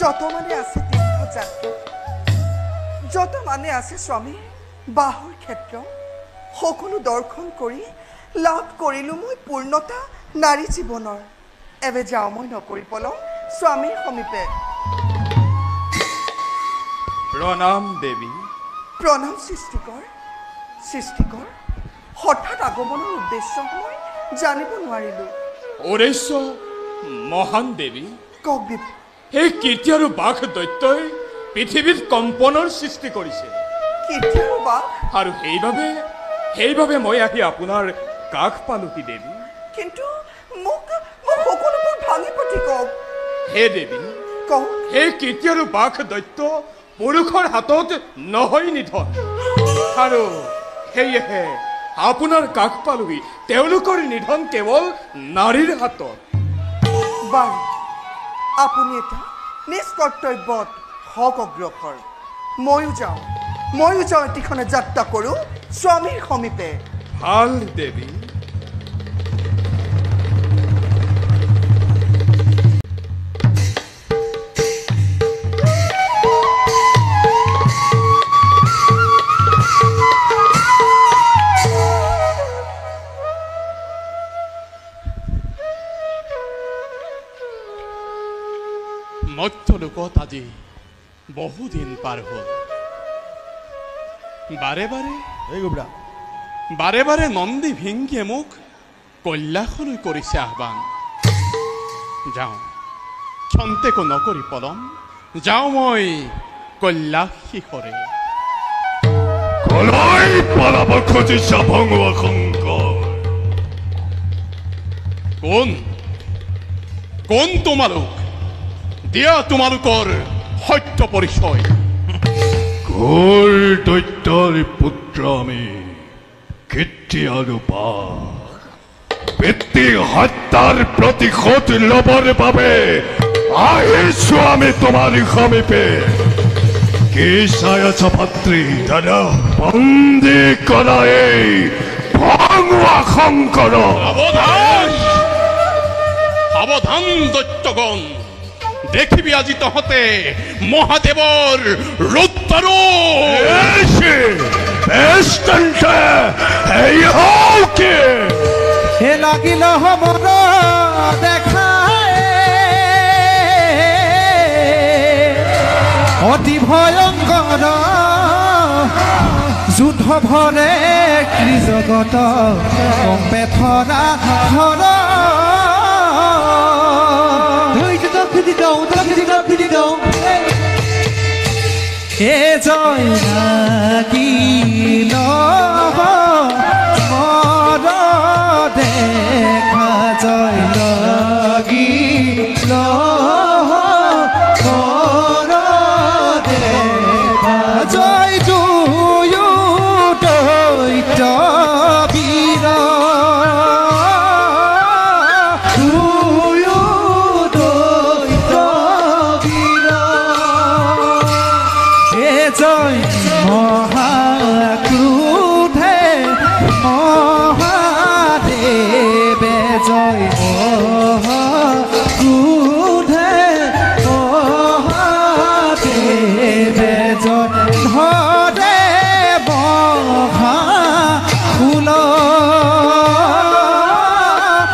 যত মানে আছে তীৰ্থযাত্ৰা, যত মানে আছে স্বামী বাহুৰ ক্ষেত্ৰ, সকলো দৰ্শন কৰি লাভ কৰিলোঁ মই পূৰ্ণতা নাৰী জীৱনৰ। এবে যাওঁ মই নকৰি পলম স্বামীৰ সমীপে। প্ৰণাম দেৱী। প্ৰণাম সৃষ্টিকৰ। সৃষ্টিকৰ হঠাৎ আগমনৰ উদ্দেশ্য মই জানিব নোৱাৰিলোঁ। উদ্দেশ্য মহান দেৱী। কওক দেৱ। এই কীৰ্তি আৰু বাঘ দৈত্যই পৃথিৱীত কম্পনৰ সৃষ্টি কৰিছে। কীৰ্তি আৰু বাঘ? আৰু সেইবাবে মই আহি আপোনাৰ কাষ পালোহি দেৱী। কিন্তু মোক সকলোবোৰ ভাঙি পাতি কওক। হে দেৱী, কওক। এই কীৰ্তি আৰু বাঘ দৈত্য পুৰুষৰ হাতত নহয় নিধন, আৰু সেয়েহে আপোনাৰ কাষ পালোহি। তেওঁলোকৰ নিধন কেৱল নাৰীৰ হাতত। বাৰু আপুনি এটা নিষ্কৰ্তব্যত হওক অগ্ৰসৰ। ময়ো যাওঁ এটিখনে যাত্ৰা কৰোঁ স্বামীৰ সমীপে। ভাল দেৱী। মধ্যলোকত আজি বহুদিন পাৰ হ'ল। বাৰে বাৰে নন্দী ভিংগিয়ে মোক কৈলাসলৈ কৰিছে আহ্বান। যাওঁ, ক্ষন্তেকো নকৰি পলম যাওঁ মই কৈলাস শিখৰে। কলৈ পলাব খুজিছা ভঙুৱা শংকৰ? কোন তোমালোক? দিয়া তোমালোকৰ সত্য পৰিচয়। ঘোৰ দৈত্যৰ পুত্ৰ আমি, কীৰ্তি আৰু বাঘ। পিতৃ হত্যাৰ প্ৰতিশোধ ল'বৰ বাবে আহিছো আমি তোমাৰ সমীপে। কি চাই আছা ভাতৃ? দাদা, বন্দী কৰা এই ভঙুৱা শংকৰ। সাৱধান দৈত্যগণ, দেখিবি আজি তহঁতে মহাদেৱৰ হে লাগিল হবৰ দেখাই অতি ভয়ংকৰ যুদ্ধ ভৰে ত্ৰিজগত কম্পে ধৰা ধৰ। হে জয় লাগিল মৰ দেখা, জয় লাগিল মৰ দেখা, জয় দুয়ো দৈত্য বীৰ, দুয়ো দৈত্য বীৰ। হে জয় মহাক্ৰোধে মহাদেৱে, জয় মহাক্ৰোধে মহাদেৱে, জয় ধৰে মহাকুল,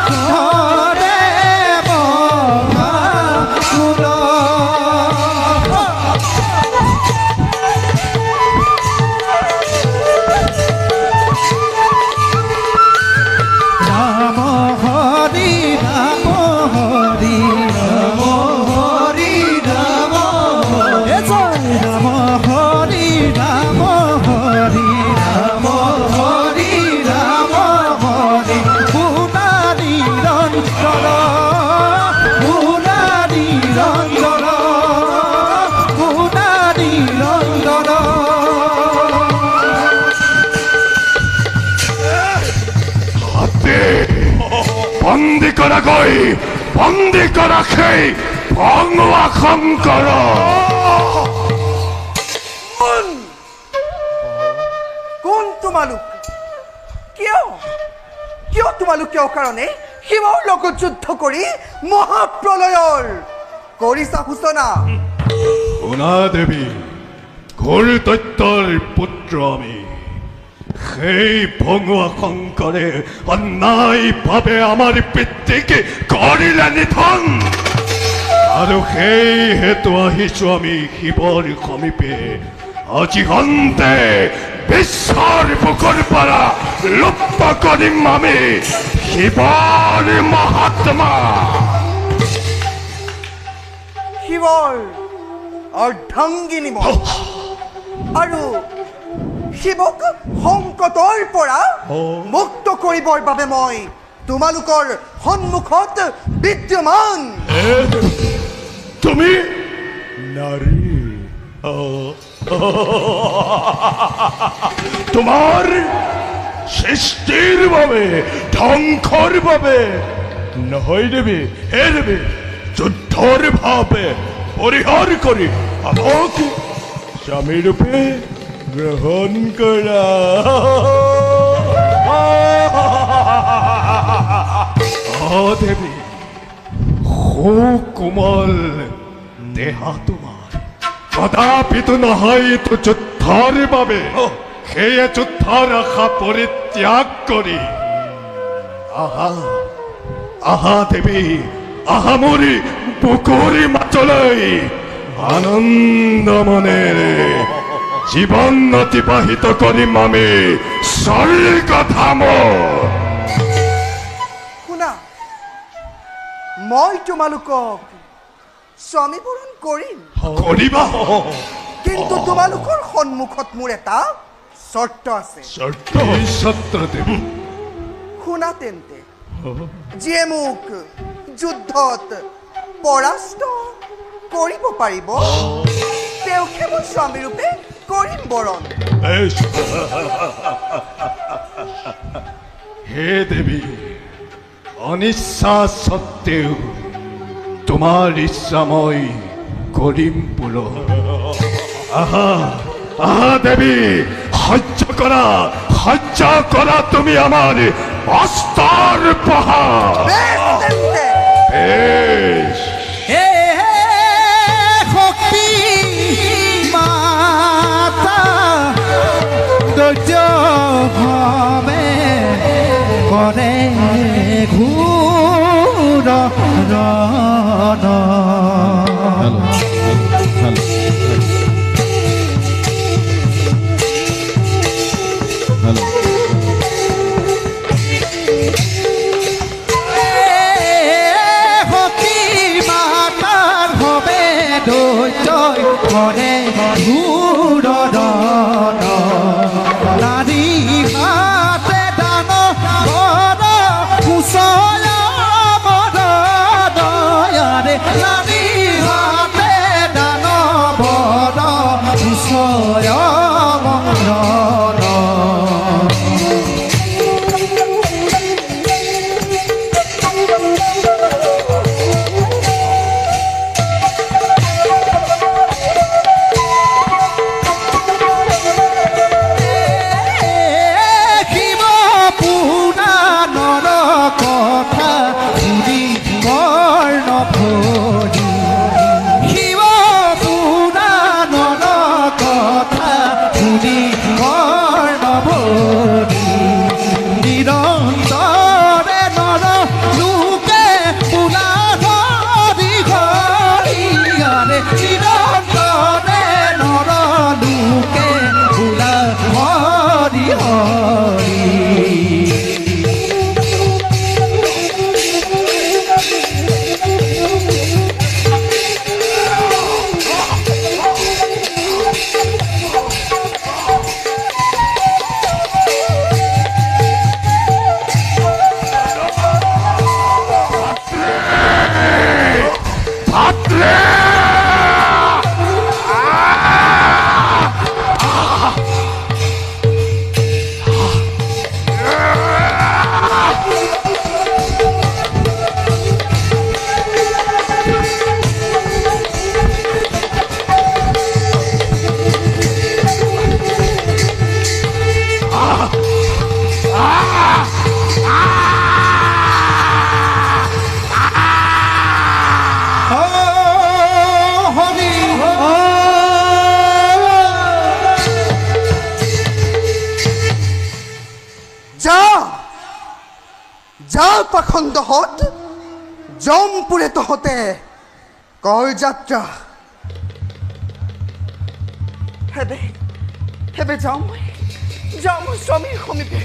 ধৰে মহাকুল। রাম হরি রাম হরি রাম হরি রাম, এ জয় রাম হরি রাম হরি রাম হরি রাম হরি। পুনারি রঞ্জন, পুনারি রঞ্জন, পুনারি রঞ্জন। বন্দী কৰা গৈ, বন্দী কৰা সেই ভঙুৱা শংকৰ। কোন তোমালোক? কিয় তোমালোকে অকাৰণে শিৱৰ লগত যুদ্ধ কৰি মহাপ্ৰলয়ৰ কৰিছা সূচনা? শুনা দেৱী, ঘোৰ দৈত্যৰ পুত্ৰ আমি। সেই ভঙুৱা শংকৰে অন্যায়ভাৱে আমাৰ পিতৃক কৰিলে নিধন, আৰু সেই হেতু আহিছো আমি শিৱৰ সমীপে। আজি সন্তে বিশ্বৰ বুকুৰ পৰা লুপ্ত কৰিম আমি শিৱৰ মহাত্মা। শিৱৰ অৰ্ধাংগিনী মই, আৰু শিৱক সংকটৰ পৰা মুক্ত কৰিবৰ বাবে মই তোমালোকৰ সন্মুখত বিদ্যমান। তুমি নাৰী, তোমাৰ সৃষ্টিৰ বাবে ধ্বংসৰ বাবে নহয় দেৱী। হে দেৱী, যুদ্ধৰ ভাৱে পৰিহাৰ কৰি আমাক স্বামীৰূপে গ্ৰহণ কৰা। দেৱী, সুকোমল দেহা তোমাৰ কদাপিতো নহয়তো যুদ্ধৰ বাবে। সেয়ে যুদ্ধৰ আশা পৰিত্যাগ কৰি আহা, আহা দেৱী, আহা মোৰি বুকুৰি মাতলৈ। আনন্দ মনেৰে জীৱন অতিবাহিত কৰিম আমি স্বৰ্গধামত। শুনা, মই তোমালোকক স্বামীবৰণ কৰিম, কৰিবা, কিন্তু তোমালোকৰ সন্মুখত মোৰ এটা চৰ্ত আছে। সত্ৰ দেৱী, শুনা তেন্তে, যিয়ে মোক যুদ্ধত পৰাস্ত কৰিব পাৰিব তেওঁকে মই স্বামীৰূপে কৰিম বৰণ। হে দেৱী, অনিচ্ছা সত্ত্বেও তোমাৰ ইচ্ছা মই কৰিম পূৰণ। আহা, আহা দেৱী, সহ্য কৰা তুমি আমাৰ অস্ত্ৰৰ পাহাৰ। বেশ তেন্তে, বেশ। হে শক্তি মাতা দৈত্যভাৱে কৰে ঘূৰ ৰণ। কৰে ঘূৰ ৰণ। নাৰী হাতে দান বৰ কুশল মদয়াৰে। নাৰী হাতে দান বৰ কুশল মদন। পাখণ্ডহঁত জমপুৰে তহঁতে কৰ যাত্ৰা হেবে যাওঁ মই স্বামীৰ সমীপে